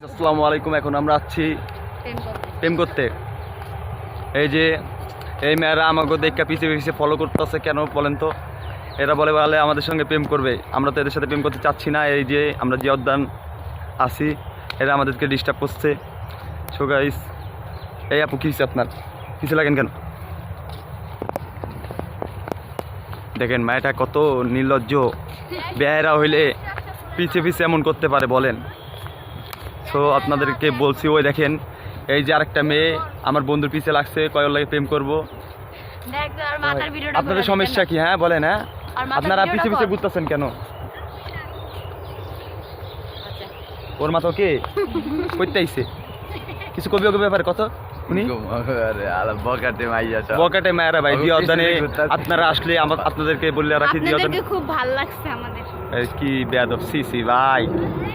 আসসালামু আলাইকুম। এখন আমরা আছি প্রেম করতে। এই যে এই মেয়েরা আমাকে দেখে পিছিয়ে পিছিয়ে ফলো করতেছে কেন বলেন তো? এরা বলে আমাদের সঙ্গে প্রেম করবে, আমরা তো এদের সাথে প্রেম করতে চাচ্ছি না। এই যে আমরা যে উদ্যান আছি, এরা আমাদেরকে ডিস্টার্ব করছে। সো গাইস, এই আপু কী আপনার পিছিয়ে লাগেন কেন? দেখেন মায়েটা কত নির্লজ্জ। বেয়ারা হইলে পিছিয়ে পিছিয়ে এমন করতে পারে বলেন? সো আপনাদেরকে বলছি, ওই দেখেন এই যে আরেকটা মেয়ে আমার বন্ধুর পিছে লাগছে, কয়ের লাগে প্রেম করবো। আপনাদের সমস্যা কি? হ্যাঁ বলেন। হ্যাঁ আপনারা পিছিয়ে পিছিয়ে ঘুরতেছেন কেন? ওর মাথা কে করতে আইছে? কিছু কবি ওকে ব্যাপারে কত উনি বকাটে মায়েরা ভাই দিয়ে অদানে আপনারা আসলে আপনাদেরকে বললে রাখি দিয়ে খুব ভালো লাগছে আমাদের কি বেয়াদব সি ভাই,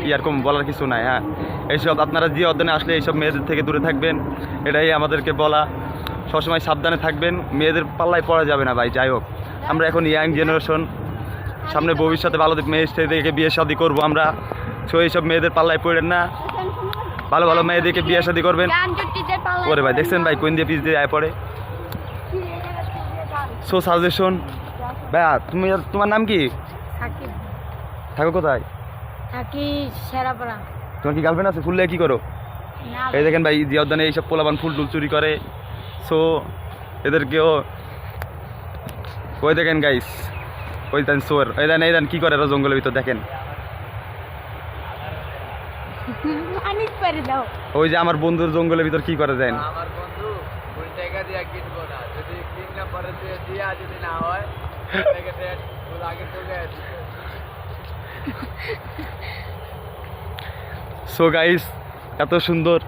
কি এরকম বলার কিছু নাই। হ্যাঁ এইসব আপনারা যে অধ্যয়নে আসলে এইসব মেয়েদের থেকে দূরে থাকবেন, এটাই আমাদেরকে বলা। সবসময় সাবধানে থাকবেন, মেয়েদের পাল্লায় পড়া যাবে না ভাই। যাই হোক, আমরা এখন ইয়াং জেনারেশন, সামনে ভবিষ্যতে ভালো মেয়ে থেকে বিয়ে শাদী করবো আমরা। সো এইসব মেয়েদের পাল্লায় পড়েন না, ভালো ভালো মেয়েদেরকে বিয়ে শাদী করবেন। ওরে ভাই দেখছেন ভাই কোন দিয়ে পিস দিয়ে আয় পড়ে। সো সাজেশন ভাইয়া, তোমার নাম কি? থাকো কোথায়? থাকি শেরাপাড়া। তোমার কি গার্লফ্রেন্ড আছে? ফুল কি করো? এই দেখেন ভাই জিয়া উদ্যানে এইসব পোলাবান ফুল টুল চুরি করে। সো এদেরকেও ওই দেখেন গাইস, ওই দেন সোর, এই দেন কি করে জঙ্গলের ভিতর দেখেন। ওই যে আমার বন্ধুর জঙ্গলের ভিতর কি করে দেন। আমার বন্ধু ওই টাকা দিয়ে কিনবো না, যদি কিনলে পরে দিয়া যদি না হয় আগে চলে আসবে। সো গাইস, এত সুন্দর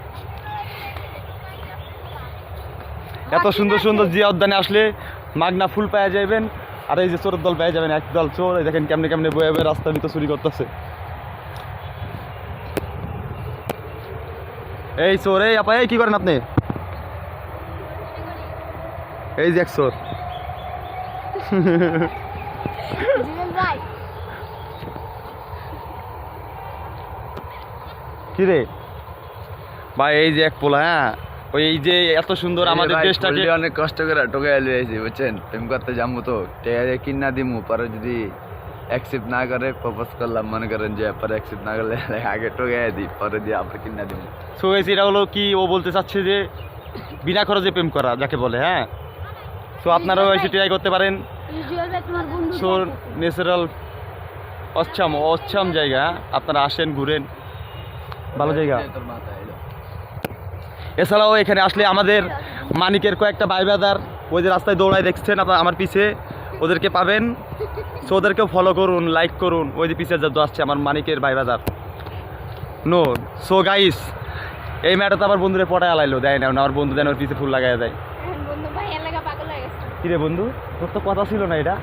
সুন্দর জিয়া উদ্যানে আসলে মাগনা ফুল পাওয়া যাবেন। আর এই যে চোরের দল পেয়ে যাবেন, একদল চোর। এই দেখেন কেমনে কেমনে বয়ে বয়ে রাস্তার ভিতর চুরি করতেছে। এই চোর, এই আপা এই কি করেন আপনি? এই যে এক চোর। কি রে ভাই, এই যে এক পোলা। হ্যাঁ ওই এই যে এত সুন্দর আমাদের দেশটাকে অনেক কষ্ট করে টোকাই লইছি বুঝছেন, প্রেম করতে যাবো তো টাকা দিয়ে কিনা দিমু, পরে যদি অ্যাকসেপ্ট না করে প্রপোজ করলাম, মনে করেন যে পরে অ্যাকসেপ্ট না করলে আগে টোকাই দিই, পরে দিয়ে আবার কিনা দিমু। সো এটা হলো কি, ও বলতে চাচ্ছে যে বিনা খরচে প্রেম করা যাকে বলে। হ্যাঁ সো আপনারাও এসে ট্রাই করতে পারেন। সো ন্যাচারাল অচ্ছাম জায়গা, আপনারা আসেন ঘুরেন, ভালো জায়গা। এছাড়াও এখানে আসলে আমাদের মানিকের কয়েকটা ভাই ব্রাদার ওই যে রাস্তায় দৌড়ায় দেখছেন আপনার আমার পিছে, ওদেরকে পাবেন। সো ওদেরকেও ফলো করুন, লাইক করুন। ওই যে পিছে যত আসছে আমার মানিকের ভাই ব্রাদার নো। সো গাইস, এই ম্যাটা তো আমার বন্ধুরে পটায় আলাইলো, দেয় না আমার বন্ধু দেন ওর পিছে ফুল লাগাই দেয়। কিরে বন্ধু, তোর তো কথা ছিল না এটা?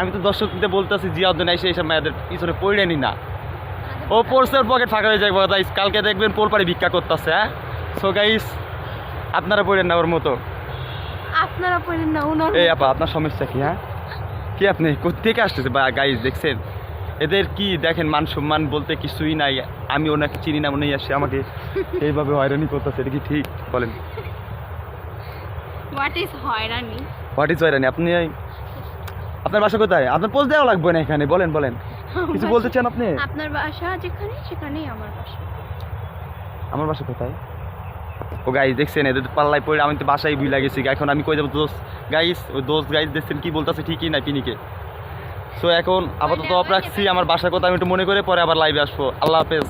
আমি তো দর্শকদের বলতেছি জিয়া উদ্যানে এসে এইসব মেয়েদের পিছনে পড়ে নি না। ও পড়ছে, ওর পকেট ফাঁকা হয়ে যায় গাইস, কালকে দেখবেন পোলপাড়ি ভিক্ষা করতেছে। হ্যাঁ সো গাইস, আপনারা পড়েন না ওর মতো। আপনারা পড়েন না ওনার। এই আপা আপনার সমস্যা কি? হ্যাঁ কি আপনি কোথেকে আসতেছে বা গাইস দেখছেন এদের কি দেখেন, মান সম্মান বলতে কিছুই নাই। আমি ওনাকে চিনি না, উনি আসে আমাকে এইভাবে হয়রানি করতেছে, এটা কি ঠিক বলেন? হোয়াট ইজ হয়রানি? আপনি আপনার বাসা কোথায়? আপনার পোস্ট দেওয়া লাগবে না এখানে, বলেন কিছু বলতে চান আপনি? আপনার বাসা যেখানে সেখানেই আমার বাসা। আমার বাসা কোথায়? ও গাইস দেখছেন এদের পাল্লায় পড়ে আমি তো বাসায় ভুলে গেছি। এখন আমি কই যাবো? দোস্ত গাইস, ওই দোস্ত গাইস দেখছেন কি বলতেছে, ঠিকই না পিনিকে। সো এখন আপাতত অফ রাখছি। আমার বাসার কথা আমি একটু মনে করে পরে আবার লাইভে আসবো। আল্লাহ হাফেজ।